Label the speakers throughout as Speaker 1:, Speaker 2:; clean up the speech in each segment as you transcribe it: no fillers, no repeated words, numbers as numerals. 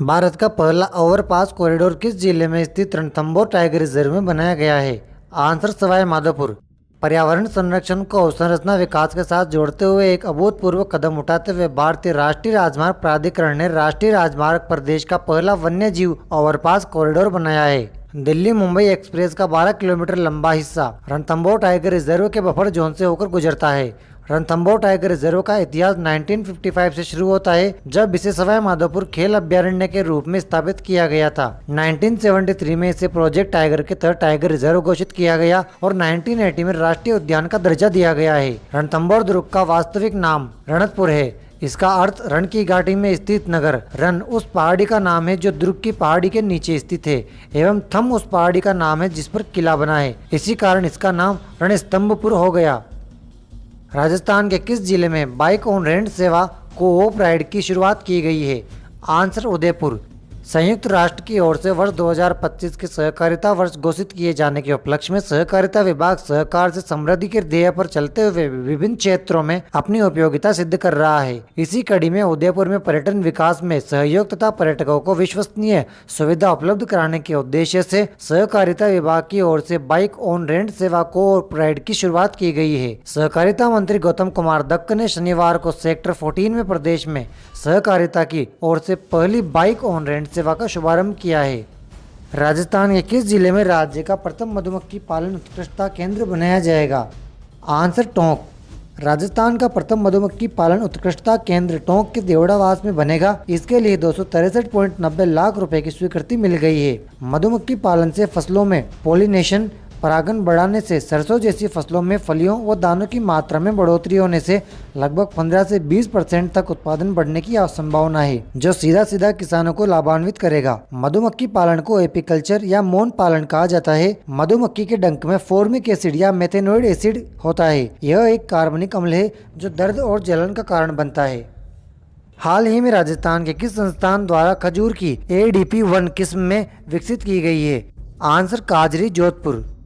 Speaker 1: भारत का पहला overpass corridor किस जिले में स्थित रणथंभौर टाइगर रिजर्व में बनाया गया है? आंसर सवाई माधोपुर। पर्यावरण संरक्षण को अवसंरचना विकास के साथ जोड़ते हुए एक अभूतपूर्व कदम उठाते हुए भारतीय राष्ट्रीय राजमार्ग प्राधिकरण ने राष्ट्रीय राजमार्ग पर देश का पहला वन्य जीव ओवरपास कॉरिडोर बनाया है। दिल्ली मुंबई एक्सप्रेस का 12 किलोमीटर लंबा हिस्सा रणथंभौर टाइगर रिजर्व के बफर जोन से होकर गुजरता है। रणथंभौर टाइगर रिजर्व का इतिहास 1955 से शुरू होता है, जब इसे सवाई माधोपुर खेल अभ्यारण्य के रूप में स्थापित किया गया था। 1973 में इसे प्रोजेक्ट टाइगर के तहत टाइगर रिजर्व घोषित किया गया और 1980 में राष्ट्रीय उद्यान का दर्जा दिया गया है। रणथंभौर दुर्ग का वास्तविक नाम रणकपुर है। इसका अर्थ रण की घाटी में स्थित नगर। रण उस पहाड़ी का नाम है जो दुर्ग की पहाड़ी के नीचे स्थित है, एवं थम उस पहाड़ी का नाम है जिस पर किला बना है। इसी कारण इसका नाम रणस्तंभपुर हो गया। राजस्थान के किस जिले में बाइक ऑन रेंट सेवा को-ऑप राइड की शुरुआत की गई है? आंसर उदयपुर। संयुक्त राष्ट्र की ओर से वर्ष 2025 के सहकारिता वर्ष घोषित किए जाने के उपलक्ष्य में सहकारिता विभाग सहकार से समृद्धि के ध्येय पर चलते हुए विभिन्न क्षेत्रों में अपनी उपयोगिता सिद्ध कर रहा है। इसी कड़ी में उदयपुर में पर्यटन विकास में सहयोग तथा पर्यटकों को विश्वसनीय सुविधा उपलब्ध कराने के उद्देश्य से सहकारिता विभाग की ओर से बाइक ऑन रेंट सेवा को-ऑप राइड की शुरुआत की गई है। सहकारिता मंत्री गौतम कुमार दक्क ने शनिवार को सेक्टर 14 में प्रदेश में सहकारिता की ओर से पहली बाइक ऑन रेंट सेवा का शुभारंभ किया है। राजस्थान के किस जिले में राज्य का प्रथम मधुमक्खी पालन उत्कृष्टता केंद्र बनाया जाएगा? आंसर टोंक। राजस्थान का प्रथम मधुमक्खी पालन उत्कृष्टता केंद्र टोंक के देवड़ावास में बनेगा। इसके लिए 263.90 लाख रुपए की स्वीकृति मिल गई है। मधुमक्खी पालन से फसलों में पॉलिनेशन परागण बढ़ाने से सरसों जैसी फसलों में फलियों व दानों की मात्रा में बढ़ोतरी होने से लगभग 15 से 20% तक उत्पादन बढ़ने की संभावना है, जो सीधा सीधा किसानों को लाभान्वित करेगा। मधुमक्खी पालन को एपीकल्चर या मौन पालन कहा जाता है। मधुमक्खी के डंक में फॉर्मिक एसिड या मेथेनोइड एसिड होता है। यह एक कार्बनिक अम्ल है जो दर्द और जलन का कारण बनता है। हाल ही में राजस्थान के किस संस्थान द्वारा खजूर की ADP-1 किस्म में विकसित की गई है? आंसर काजरी जोधपुर।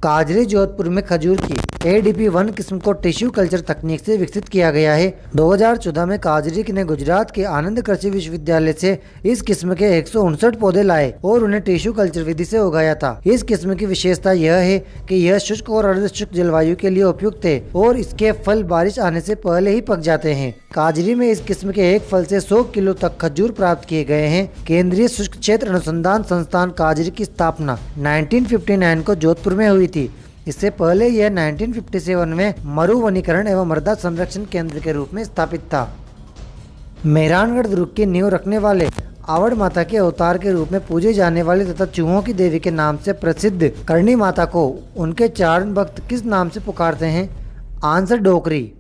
Speaker 1: काजरी जोधपुर में खजूर की ADP-1 किस्म को टिश्यू कल्चर तकनीक से विकसित किया गया है। 2014 में काजरी ने गुजरात के आनंद कृषि विश्वविद्यालय से इस किस्म के 159 पौधे लाए और उन्हें टिश्यू कल्चर विधि से उगाया था। इस किस्म की विशेषता यह है कि यह शुष्क और अर्ध शुष्क जलवायु के लिए उपयुक्त है और इसके फल बारिश आने से पहले ही पक जाते हैं। काजरी में इस किस्म के एक फल से 100 किलो तक खजूर प्राप्त किए गए हैं। केंद्रीय शुष्क क्षेत्र अनुसंधान संस्थान काजरी की स्थापना 1959 को जोधपुर में हुई थी। इससे पहले यह 1957 में मरु वनीकरण एवं मृदा संरक्षण केंद्र के रूप में स्थापित था। मेहरानगढ़ दुर्ग की नींव रखने वाले आवड़ माता के अवतार के रूप में पूजे जाने वाले तथा चूहों की देवी के नाम से प्रसिद्ध करणी माता को उनके चारण भक्त किस नाम से पुकारते हैं? आंसर डोकरी।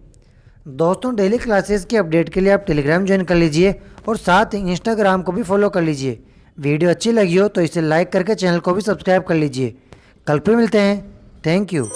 Speaker 1: दोस्तों, डेली क्लासेस की अपडेट के लिए आप टेलीग्राम ज्वाइन कर लीजिए और साथ ही इंस्टाग्राम को भी फॉलो कर लीजिए। वीडियो अच्छी लगी हो तो इसे लाइक करके चैनल को भी सब्सक्राइब कर लीजिए। कल फिर मिलते हैं। Thank you.